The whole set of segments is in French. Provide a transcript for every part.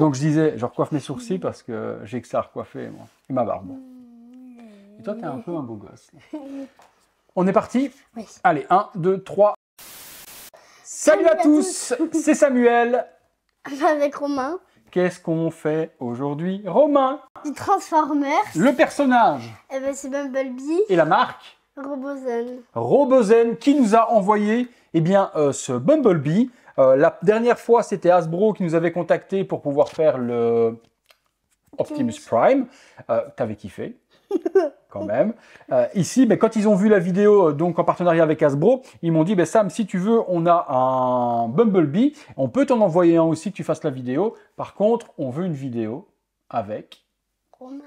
Donc je disais, je recoiffe mes sourcils parce que j'ai que ça à recoiffer, moi. Et ma barbe. Et toi, t'es un peu un beau gosse. On est parti? Oui. Allez, 1, 2, 3. Salut à tous, c'est Samuel. Avec Romain. Qu'est-ce qu'on fait aujourd'hui? Romain, Du Transformers. le personnage Et ben c'est Bumblebee. et la marque Robozen. Robozen qui nous a envoyé ce Bumblebee. La dernière fois, c'était Hasbro qui nous avait contacté pour pouvoir faire le Optimus Prime. T'avais kiffé quand même. Ici, quand ils ont vu la vidéo donc en partenariat avec Hasbro, ils m'ont dit Sam, si tu veux, on a un Bumblebee. On peut t'en envoyer un aussi que tu fasses la vidéo. Par contre, on veut une vidéo avec Romain.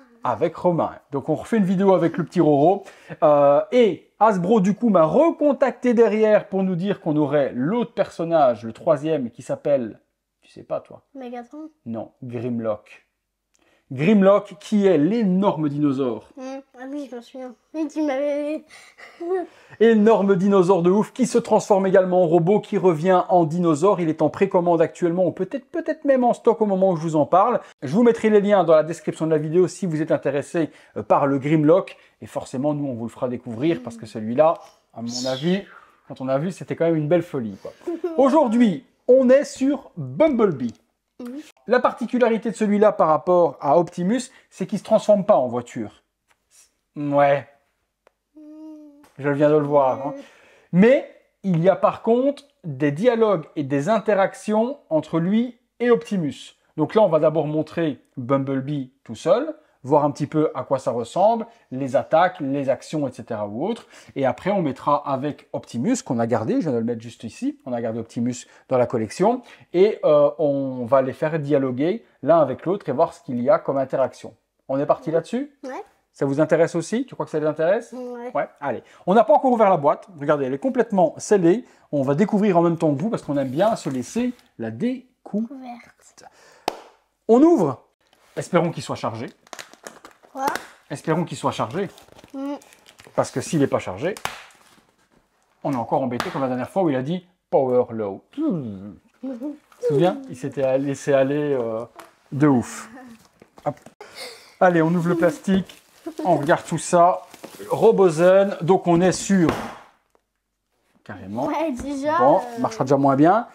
Donc on refait une vidéo avec le petit Roro. Et Hasbro du coup m'a recontacté derrière pour nous dire qu'on aurait l'autre personnage, le troisième, qui s'appelle, tu sais pas toi? Megatron. Non, Grimlock. Grimlock qui est l'énorme dinosaure. Ah oui, je m'en souviens. Oui, tu m'avais... Énorme dinosaure de ouf qui se transforme également en robot, qui revient en dinosaure. Il est en précommande actuellement ou peut-être même en stock au moment où je vous en parle. Je vous mettrai les liens dans la description de la vidéo si vous êtes intéressé par le Grimlock. Et forcément, nous, on vous le fera découvrir parce que celui-là, à mon avis, quand on a vu, c'était quand même une belle folie, quoi. Aujourd'hui, on est sur Bumblebee. La particularité de celui-là par rapport à Optimus, c'est qu'il ne se transforme pas en voiture. Ouais. Je viens de le voir. Hein. Mais il y a par contre des dialogues et des interactions entre lui et Optimus. Donc là, on va d'abord montrer Bumblebee tout seul, voir un petit peu à quoi ça ressemble, les attaques, les actions, etc. ou autres. Et après, on mettra avec Optimus, qu'on a gardé, je viens de le mettre juste ici, on a gardé Optimus dans la collection, et on va les faire dialoguer l'un avec l'autre et voir ce qu'il y a comme interaction. On est parti là-dessus? Ouais. Ça vous intéresse aussi? Tu crois que ça les intéresse? Ouais. Ouais, allez. On n'a pas encore ouvert la boîte. Regardez, elle est complètement scellée. On va découvrir en même temps que vous parce qu'on aime bien se laisser la découverte. On ouvre. Espérons qu'il soit chargé. Quoi? Espérons qu'il soit chargé. Parce que s'il n'est pas chargé, on est encore embêté comme la dernière fois où il a dit Power Low. Tu te souviens? Il s'était laissé aller de ouf. Hop. Allez, on ouvre le plastique. On regarde tout ça. Robozen. Donc on est sur... Carrément. Ouais, déjà... Bon, marchera déjà moins bien.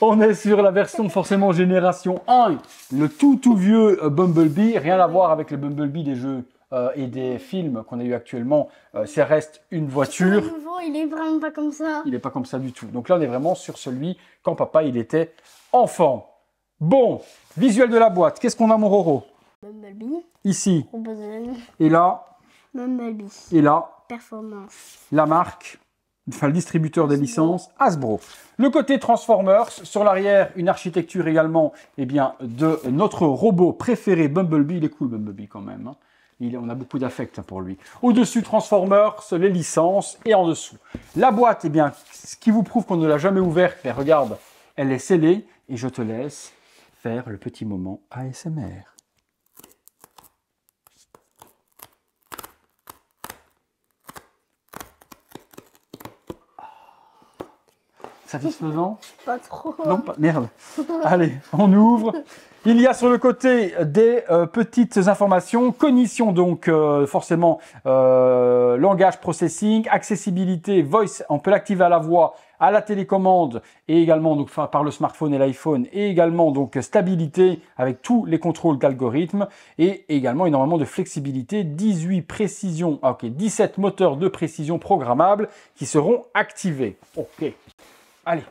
On est sur la version forcément génération 1. Le tout vieux Bumblebee. Rien à voir avec le Bumblebee des jeux et des films qu'on a eu actuellement. Ça reste une voiture. Nouveau, il est vraiment pas comme ça. Il n'est pas comme ça du tout. Donc là, on est vraiment sur celui quand papa, il était enfant. Bon, visuel de la boîte. Qu'est-ce qu'on a, mon Roro? Bumblebee. Ici. Robozen. Et là. Bumblebee. Et là. Performance. La marque. Enfin, le distributeur des licences, Hasbro. Le côté Transformers, sur l'arrière, une architecture également de notre robot préféré, Bumblebee. Il est cool, Bumblebee, quand même. Hein. On a beaucoup d'affect pour lui. Au-dessus, Transformers, les licences, et en dessous. La boîte, ce qui vous prouve qu'on ne l'a jamais ouverte, mais regarde, elle est scellée, et je te laisse faire le petit moment ASMR. Satisfaisant? Pas trop. Non, pas... Merde. Allez, on ouvre. Il y a sur le côté des petites informations. Cognition, donc forcément, langage processing, accessibilité, voice, on peut l'activer à la voix, à la télécommande et également donc, par le smartphone et l'iPhone, et également donc stabilité avec tous les contrôles d'algorithme et également énormément de flexibilité, 17 moteurs de précision programmables qui seront activés. Ok. Allez,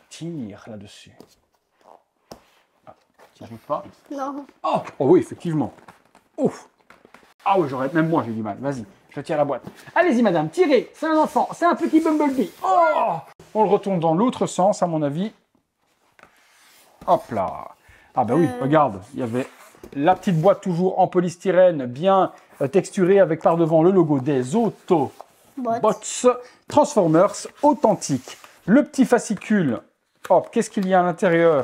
tire là-dessus. Ah, tu n'y arrives pas? Non. Oh oui, effectivement. Ouf. Ah oui, même moi j'ai du mal. Vas-y, je tire la boîte. Allez-y madame, tirez. C'est un enfant, c'est un petit Bumblebee. Oh, on le retourne dans l'autre sens à mon avis. Hop là. Ah bah oui, regarde, il y avait la petite boîte toujours en polystyrène, bien texturée avec par devant le logo des Autobots Transformers authentiques. Le petit fascicule, hop, qu'est-ce qu'il y a à l'intérieur?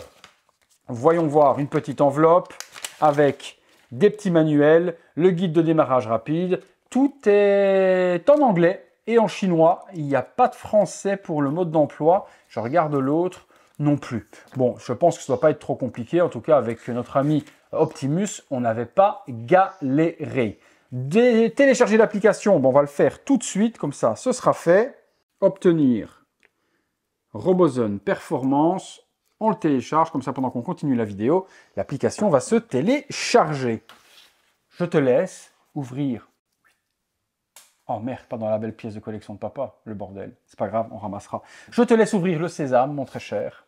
Voyons voir, une petite enveloppe avec des petits manuels, le guide de démarrage rapide. Tout est en anglais et en chinois. Il n'y a pas de français pour le mode d'emploi. Je regarde l'autre. non plus. Bon, je pense que ça ne doit pas être trop compliqué. En tout cas, avec notre ami Optimus, on n'avait pas galéré. Télécharger l'application, bon, on va le faire tout de suite, comme ça, ce sera fait. Obtenir Robozone Performance. On le télécharge, comme ça, pendant qu'on continue la vidéo, l'application va se télécharger. Je te laisse ouvrir. Oh merde, pas dans la belle pièce de collection de papa, le bordel. C'est pas grave, on ramassera. Je te laisse ouvrir le sésame, mon très cher.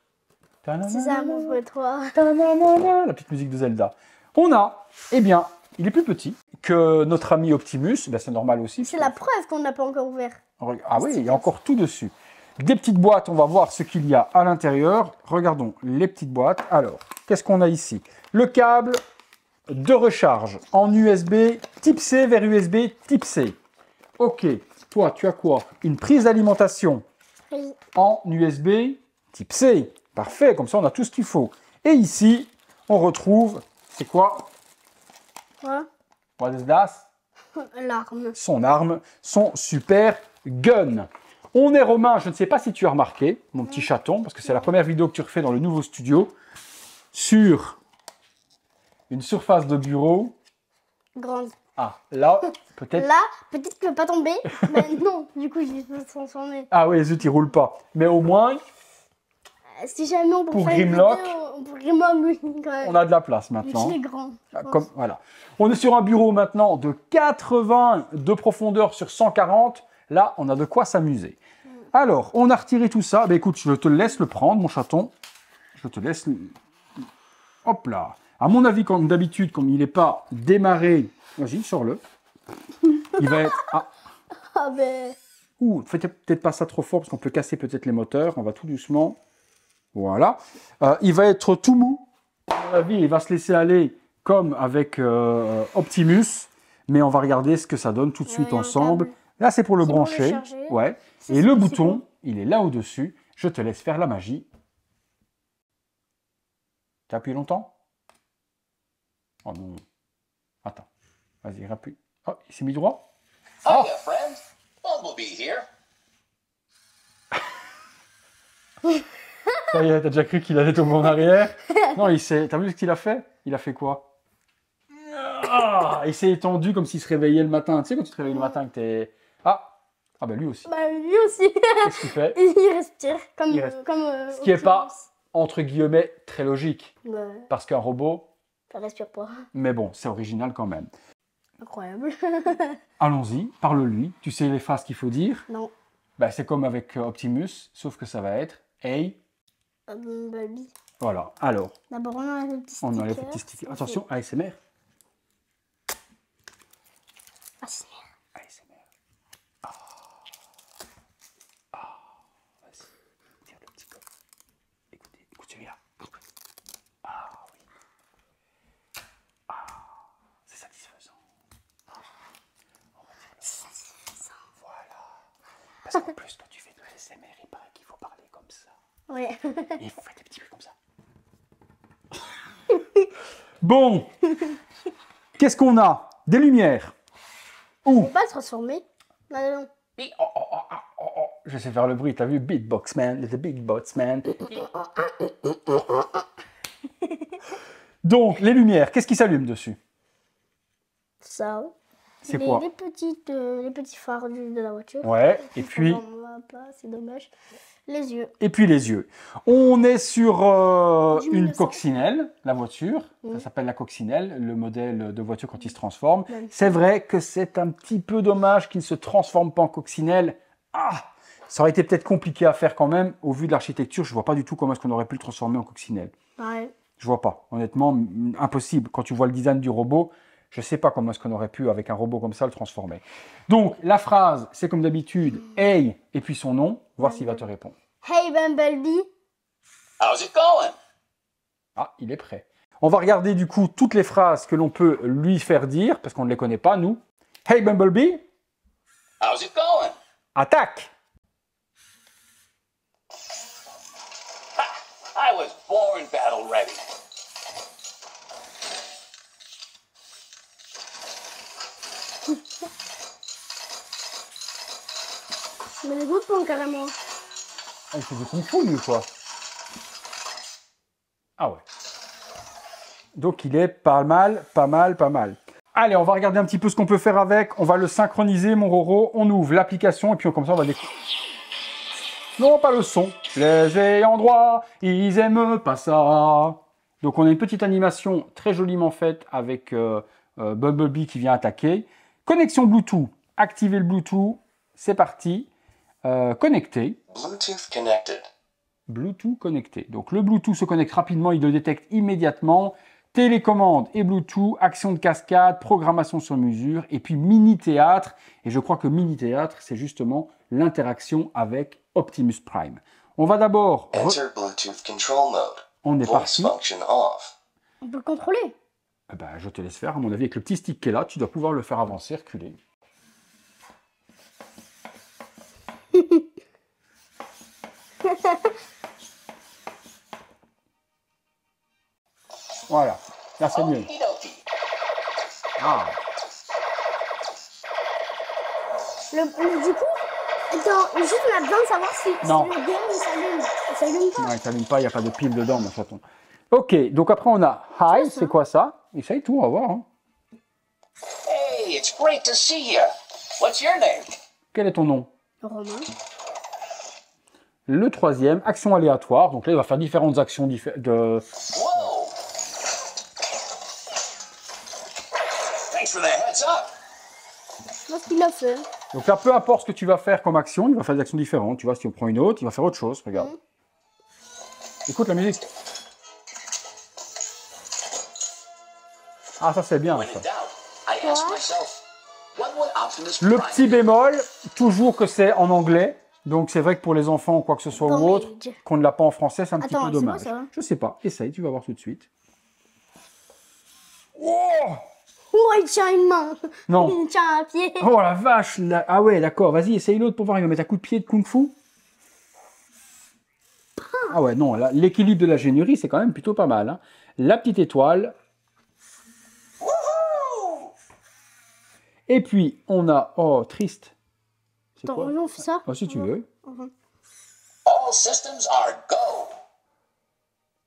Sésame, ouvre-toi. La petite musique de Zelda. On a, eh bien, il est plus petit que notre ami Optimus. Ben, c'est normal aussi. C'est la preuve qu'on n'a pas encore ouvert. Ah oui, il y a encore tout dessus. Des petites boîtes, on va voir ce qu'il y a à l'intérieur. Regardons les petites boîtes. Alors, qu'est-ce qu'on a ici? Le câble de recharge en USB type C vers USB type C. Ok, toi, tu as quoi? Une prise d'alimentation en USB type C. Parfait, comme ça, on a tout ce qu'il faut. Et ici, on retrouve, c'est quoi? Quoi? What is that? L'arme. Son arme, son super gun. On est Romain, je ne sais pas si tu as remarqué, mon petit chaton, parce que c'est la première vidéo que tu refais dans le nouveau studio, sur une surface de bureau. Grande. Ah, là, peut-être... Là, peut-être qu'il ne va pas tomber. Mais non, du coup, je vais se transformer. Ah oui, zut, il roule pas. Mais au moins, Si jamais on peut Pour faire une Grimlock, vidéo, on peut Grimlock, quand même. on a de la place Vu maintenant. qu'il est grand. je pense. Comme, voilà. On est sur un bureau maintenant de 80 de profondeur sur 140. Là, on a de quoi s'amuser. Alors, on a retiré tout ça. Ben, écoute, je te laisse le prendre, mon chaton. Je te laisse... Hop là. À mon avis, comme d'habitude, comme il n'est pas démarré... Vas-y, sors-le. Il va être... Ah, Ah ben... ouh, faites peut-être pas ça trop fort, parce qu'on peut casser peut-être les moteurs. On va tout doucement. Voilà. Il va être tout mou. À mon avis, il va se laisser aller comme avec Optimus. Mais on va regarder ce que ça donne tout de suite il y a un ensemble. câble. Là, c'est pour le C'est pour le brancher. charger. Ouais. Ça, Et c'est le aussi bouton, bon. il est là au-dessus. Je te laisse faire la magie. Tu as appuyé longtemps? Oh non. Attends. Vas-y, rappuie. Oh, il s'est mis droit. Oh, Hiya, friend. Bumblebee here. ça y est, t'as déjà cru qu'il allait tomber en arrière? Non, il s'est... T'as vu ce qu'il a fait? Il a fait quoi? Ah, il s'est étendu comme s'il se réveillait le matin. Tu sais, quand tu te réveilles le matin que t'es... Ah, ah ben lui aussi. Bah lui aussi. Qu'est-ce qu'il fait? Il respire. Comme... Il reste. comme Ce qui n'est pas, Optimus. entre guillemets, très logique. Bah, Parce qu'un robot... ça respire pas. Mais bon, c'est original quand même. Incroyable. Allons-y, parle-lui. Tu sais les phrases qu'il faut dire? Non. Ben, c'est comme avec Optimus, sauf que ça va être « Hey Bumblebee. ». Voilà, alors, D'abord, on a les petits stickers. on a les petits stickers. Attention, ASMR. Ah, c'est ASMR. Vas-y, tire le petit coffre. Écoutez, écoute celui-là. Ah oui. Ah, c'est satisfaisant. On va dire le... Voilà. Parce qu'en plus, quand tu fais de l'ASMR, il paraît qu'il faut parler comme ça. Ouais. Et il faut faire des petits bruits comme ça. Bon. Qu'est-ce qu'on a? Des lumières. On Ouh. peut pas se transformer. Non, non, non. Je sais faire le bruit, t'as vu? Beatbox man, the big box man. Donc, les lumières, qu'est-ce qui s'allume dessus? Ça. C'est quoi? Les petits phares de la voiture. Ouais, et puis, On voit pas, c'est dommage. Les yeux. les yeux. On est sur Du une 1900. coccinelle, la voiture. Ça Oui. s'appelle la coccinelle, le modèle de voiture quand il se transforme. Magnifique. C'est vrai que c'est un petit peu dommage qu'il ne se transforme pas en coccinelle. Ah, ça aurait été peut-être compliqué à faire quand même. Au vu de l'architecture, je ne vois pas du tout comment est-ce qu'on aurait pu le transformer en coccinelle. Ouais. Je vois pas. Honnêtement, impossible. Quand tu vois le design du robot, je sais pas comment est-ce qu'on aurait pu, avec un robot comme ça, le transformer. Donc, la phrase, c'est comme d'habitude, « Hey » et puis son nom. Voir s'il va te répondre. Hey Bumblebee. How's it going? Ah, il est prêt. On va regarder du coup toutes les phrases que l'on peut lui faire dire, parce qu'on ne les connaît pas, nous. « Hey Bumblebee, How's it going? attaque !» I was born battle ready. Mais les autres font carrément. Ah, il fait du kung fu, lui, quoi. Ah ouais. Donc il est pas mal, pas mal, pas mal. Allez, on va regarder un petit peu ce qu'on peut faire avec. On va le synchroniser, mon Roro. On ouvre l'application et puis comme ça, on va découvrir. Non, pas le son. Les ayants droit, ils aiment pas ça. Donc on a une petite animation très joliment faite avec Bumblebee qui vient attaquer. Connexion Bluetooth. Activez le Bluetooth. C'est parti. Connecté. Bluetooth connected. Bluetooth connecté. Donc le Bluetooth se connecte rapidement, il le détecte immédiatement. Télécommande et Bluetooth, action de cascade, programmation sur mesure et puis mini-théâtre. Et je crois que mini-théâtre, c'est justement l'interaction avec Optimus Prime. On va d'abord... Enter Bluetooth control mode. On est Voice parti. function off. On peut le contrôler. Eh ben, je te laisse faire. À mon avis, avec le petit stick qui est là, tu dois pouvoir le faire avancer, reculer. Voilà. Là, c'est mieux. Okie-dokie. Ah. Du coup, attends, juste on a besoin de savoir si Non. le game il s'allume. Il s'allume pas. Non, il ne s'allume pas, il n'y a pas de pile dedans, mon chaton. Ok, donc après, on a Hi, c'est quoi ça? Essaye tout, on va voir. Hein. Hey, it's great to see you. What's your name? Quel est ton nom? Romain. Le troisième, action aléatoire. Donc là, il va faire différentes actions Whoa! Thanks for the heads up. Je pense qu'il l'a fait. Donc là, peu importe ce que tu vas faire comme action, il va faire des actions différentes. Tu vois, si on prend une autre, il va faire autre chose. Regarde. Écoute la musique. Ah, ça c'est bien. When Ça. in doubt, I ask myself, what would Optimus Le Prime petit bémol, toujours que c'est en anglais. Donc c'est vrai que pour les enfants ou quoi que ce soit ou Damage. autre, qu'on ne l'a pas en français, c'est un petit Attends, peu c'est dommage. quoi, ça? Je sais pas. Essaye, tu vas voir tout de suite. Oh, Oh, il tient une main. non. Il tient un pied. Oh la vache là. Ah ouais, d'accord. Vas-y, essaye l'autre pour voir. Il va mettre un coup de pied de kung-fu. Ah ouais, non. L'équilibre de l'ingénierie, c'est quand même plutôt pas mal. Hein. La petite étoile. Woohoo! Et puis, on a... Oh, triste. C'est Attends, quoi? on fait ça. Ah, si tu veux. All systems are go.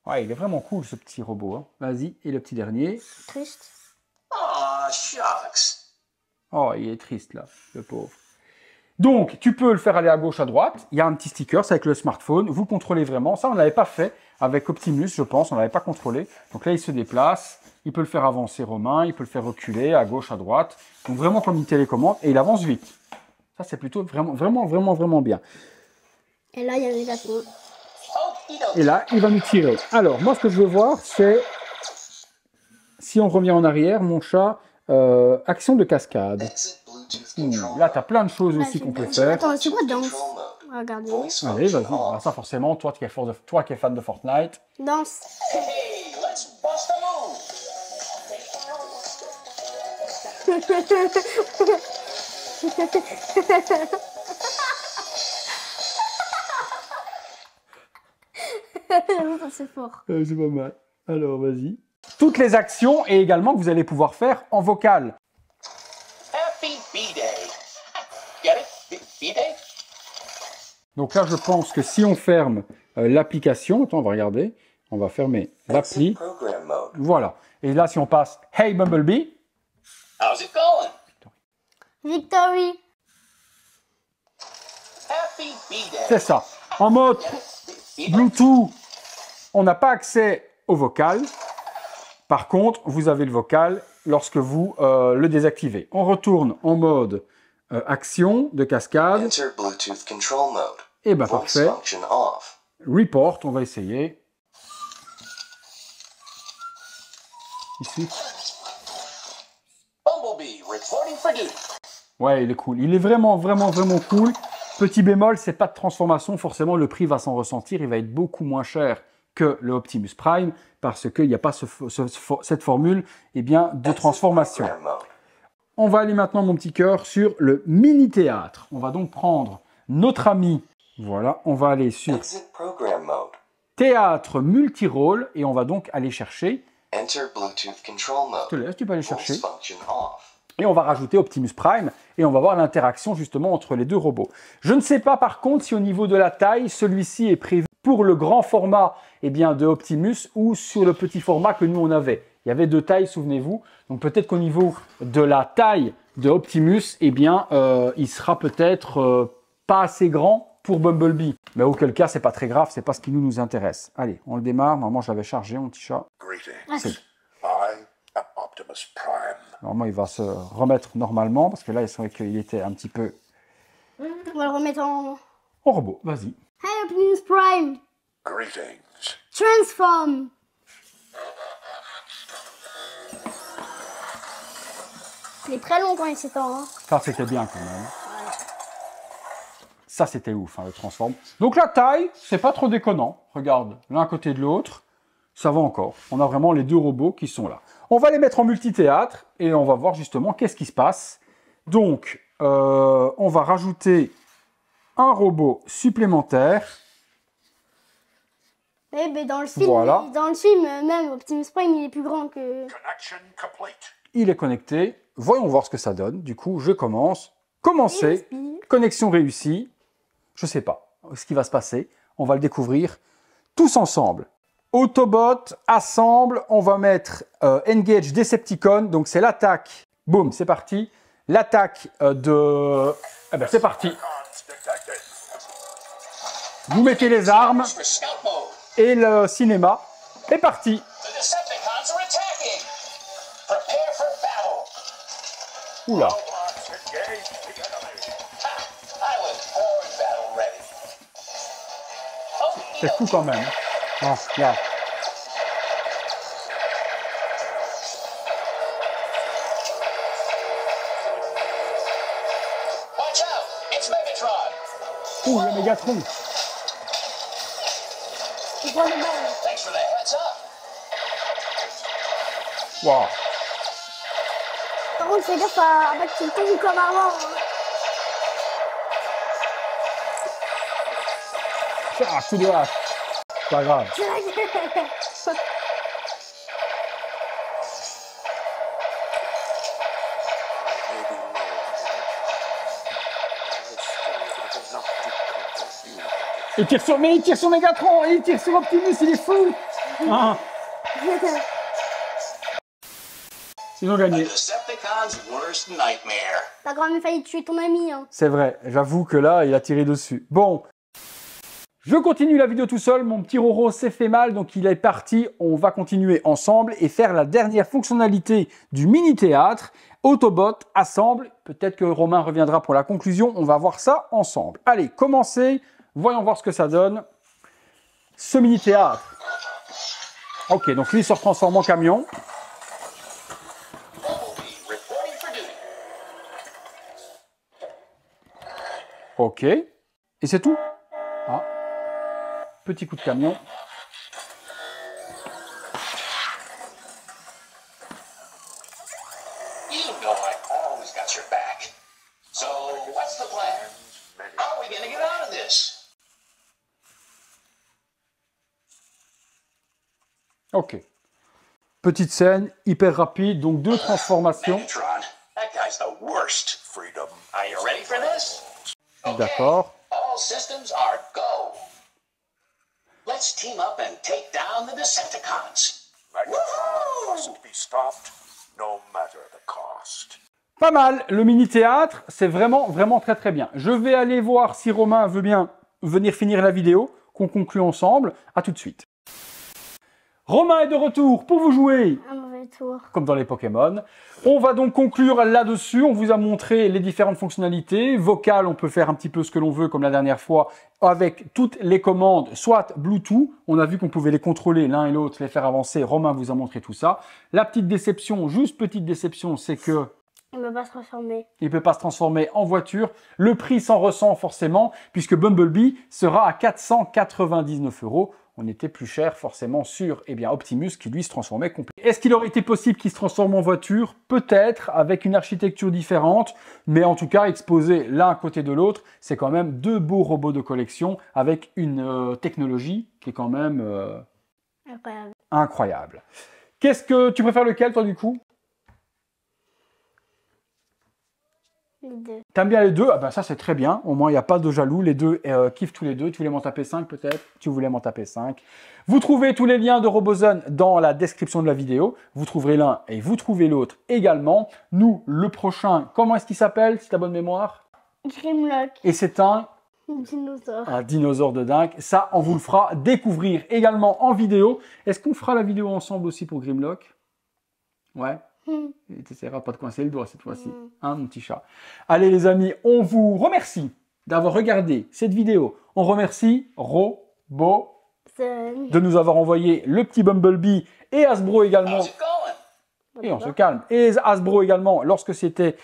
Ouais, il est vraiment cool, ce petit robot. Hein. Vas-y, et le petit dernier. Triste. Aw, shucks. Oh, il est triste, là, le pauvre. Donc, tu peux le faire aller à gauche, à droite. Il y a un petit sticker, c'est avec le smartphone. Vous contrôlez vraiment. Ça, on ne l'avait pas fait avec Optimus, je pense. On ne l'avait pas contrôlé. Donc là, il se déplace. Il peut le faire avancer, Romain. Il peut le faire reculer à gauche, à droite. Donc, vraiment comme une télécommande. Et il avance vite. Ça, c'est plutôt vraiment bien. Et là, il y avait la peau. Okie-dokie. Et là, il va nous tirer. Alors, moi, ce que je veux voir, c'est... Si on revient en arrière, mon chat, action de cascade. Exit Bluetooth control Là, tu as plein de choses Là, aussi j'ai qu'on peut pas- faire. Attends, c'est quoi danse? control mode. Regardez. Voice Allez, vas-y. function Ah, off. ça, forcément, toi qui es fan de Fortnite. Danse. Hey, let's bust a move. Ça, c'est fort. C'est pas mal. Alors, vas-y. Toutes les actions et également que vous allez pouvoir faire en vocal. Happy B-Day. Get it? B-Day? Donc là, je pense que si on ferme l'application, attends, on va regarder. On va fermer l'appli. Exit program mode. Voilà. Et là, si on passe Hey Bumblebee, How's it going? Victory. Happy B-Day. c'est ça. En mode B-Day? Bluetooth, on n'a pas accès au vocal. Par contre, vous avez le vocal lorsque vous le désactivez. On retourne en mode action de cascade. Enter Bluetooth control mode. Et ben Voice parfait. function off. Report, on va essayer. Ici. Bumblebee reporting for duty. Ouais, il est cool. Il est vraiment cool. Petit bémol, c'est pas de transformation. Forcément, le prix va s'en ressentir. Il va être beaucoup moins cher que le Optimus Prime parce qu'il n'y a pas cette formule de transformation. Program mode. On va aller maintenant, mon petit cœur, sur le mini-théâtre. On va donc prendre notre ami. Voilà, on va aller sur Exit program mode. théâtre multirôle et on va donc aller chercher. Enter Bluetooth control Je te mode. laisse, tu peux aller chercher. Voice function off. Et on va rajouter Optimus Prime et on va voir l'interaction justement entre les deux robots. Je ne sais pas par contre si au niveau de la taille, celui-ci est prévu pour le grand format eh bien, de Optimus ou sur le petit format que nous on avait. Il y avait deux tailles, souvenez-vous. Donc peut-être qu'au niveau de la taille de Optimus, eh bien, il sera peut-être pas assez grand pour Bumblebee. Mais auquel cas, c'est pas très grave, c'est pas ce qui nous intéresse. Allez, on le démarre. Normalement, je l'avais chargé, mon petit chat. Greetings. I am Optimus Prime. Normalement, il va se remettre normalement, parce que là, c'est vrai qu'il était un petit peu... On va le remettre en robot. Vas-y. Hey Optimus Prime, Greetings. transform. Il est très long quand il s'étend. Hein. Ça, c'était bien quand même. Ça, c'était ouf, hein, le transform. Donc la taille, c'est pas trop déconnant. Regarde, l'un côté de l'autre, ça va encore. On a vraiment les deux robots qui sont là. On va les mettre en multithéâtre et on va voir justement qu'est-ce qui se passe. Donc, on va rajouter un robot supplémentaire. Mais dans le film, Voilà. Même Optimus Prime, il est plus grand que... Connection complete. Il est connecté. Voyons voir ce que ça donne. Du coup, je commence. Commencer. Connexion réussie. Je sais pas ce qui va se passer. On va le découvrir tous ensemble. Autobot, assemble. On va mettre Engage Decepticon. Donc, c'est l'attaque. Boum, c'est parti. L'attaque de... Eh ben, c'est parti. Vous mettez les armes For scout mode. et le cinéma est parti. The Decepticons are attacking. Prepare for battle. Oula, Engage the enemy. I was born battle ready. Oh, c'est fou quand même. Ah, là. watch out! It's Megatron. Ouh, le Mégatron. Il prend le bal. Thanks for the heads up. Waouh. Par contre, fais gaffe à pas qu'il tombe comme avant. Hein. Ah, coup de hache. Pas grave. C'est vrai que... Il tire sur, mais il tire sur Mégatron, il tire sur Optimus, il est fou. Ah, ils ont gagné. Decepticon's worst nightmare. T'as quand même failli tuer ton ami. Hein. C'est vrai, j'avoue que là, il a tiré dessus. Bon, je continue la vidéo tout seul. Mon petit Roro s'est fait mal, donc il est parti. On va continuer ensemble et faire la dernière fonctionnalité du mini-théâtre. Autobot, assemble. Peut-être que Romain reviendra pour la conclusion. On va voir ça ensemble. Allez, commencez. Voyons voir ce que ça donne. Ce mini-théâtre. Ok, donc lui il se transforme en camion. Bumblebee reporting for duty. Ok. Et c'est tout. Ah. Petit coup de camion. You know I always got your back. So what's the plan? How are we gonna get out of this? Ok. Petite scène, hyper rapide, donc deux transformations. Megatron, that guy's the worst. Freedom. Are you ready for this? Okay. D'accord. All systems are go. Let's team up and take down the Decepticons. Megatron must be stopped, no matter the cost. Pas mal, le mini-théâtre, c'est vraiment très très bien. Je vais aller voir si Romain veut bien venir finir la vidéo, qu'on conclue ensemble. À tout de suite. Romain est de retour pour vous jouer, Un mauvais tour. comme dans les Pokémon. On va donc conclure là-dessus. On vous a montré les différentes fonctionnalités. Vocal, on peut faire un petit peu ce que l'on veut, comme la dernière fois, avec toutes les commandes, soit Bluetooth. On a vu qu'on pouvait les contrôler l'un et l'autre, les faire avancer. Romain vous a montré tout ça. La petite déception, juste petite déception, c'est que Il ne peut pas se transformer. il ne peut pas se transformer en voiture. Le prix s'en ressent forcément, puisque Bumblebee sera à 499 €. On était plus cher forcément sur Optimus qui lui se transformait complet. Est-ce qu'il aurait été possible qu'il se transforme en voiture? Peut-être, avec une architecture différente, mais en tout cas exposés l'un à côté de l'autre, c'est quand même deux beaux robots de collection avec une technologie qui est quand même Incroyable. incroyable. Qu'est-ce que tu préfères lequel toi du coup? Les deux. T'aimes bien les deux? Ah ben ça c'est très bien, au moins il n'y a pas de jaloux, les deux kiffent tous les deux. Tu voulais m'en taper 5 peut-être? Tu voulais m'en taper 5. Vous trouvez tous les liens de Robozone dans la description de la vidéo. Vous trouverez l'un et vous trouvez l'autre également. Nous, le prochain, comment est-ce qu'il s'appelle si t'as bonne mémoire? Grimlock. Et c'est un Dinosaure. dinosaure de dingue. Ça, on vous le fera découvrir également en vidéo. Est-ce qu'on fera la vidéo ensemble aussi pour Grimlock? Ouais. Et tu essaieras pas de coincer le doigt cette fois-ci, hein, mon petit chat. Allez les amis, on vous remercie d'avoir regardé cette vidéo. On remercie Robo de nous avoir envoyé le petit Bumblebee et Hasbro également. How's it going? Et on se calme. Et Hasbro également lorsque c'était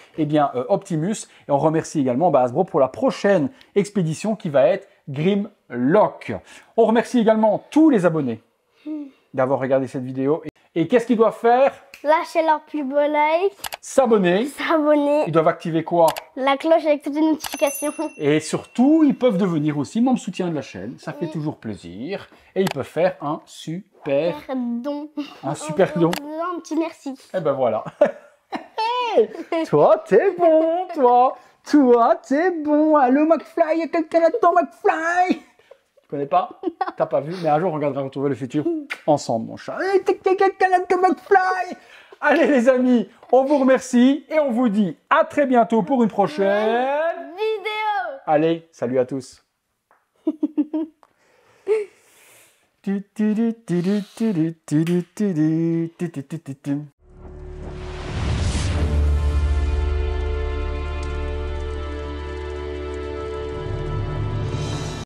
Optimus. Et on remercie également Hasbro pour la prochaine expédition qui va être Grimlock. On remercie également tous les abonnés d'avoir regardé cette vidéo. Et qu'est-ce qu'ils doivent faire? Lâchez leur plus beau like. S'abonner. S'abonner. Ils doivent activer quoi? La cloche avec toutes les notifications. Et surtout, ils peuvent devenir aussi membres soutien de la chaîne. Ça fait toujours plaisir. Et ils peuvent faire un super Don. Un super don. Un petit merci. Et ben voilà. Toi, t'es bon, toi. Toi, t'es bon. Allô, McFly, il y a quelqu'un là-dedans, McFly. Tu connais pas? T'as pas vu, mais un jour, on regardera Retrouver le futur ensemble, mon chat. Hey, t'as quelqu'un là-dedans, McFly. Allez, les amis, on vous remercie et on vous dit à très bientôt pour une prochaine Vidéo. Allez, salut à tous.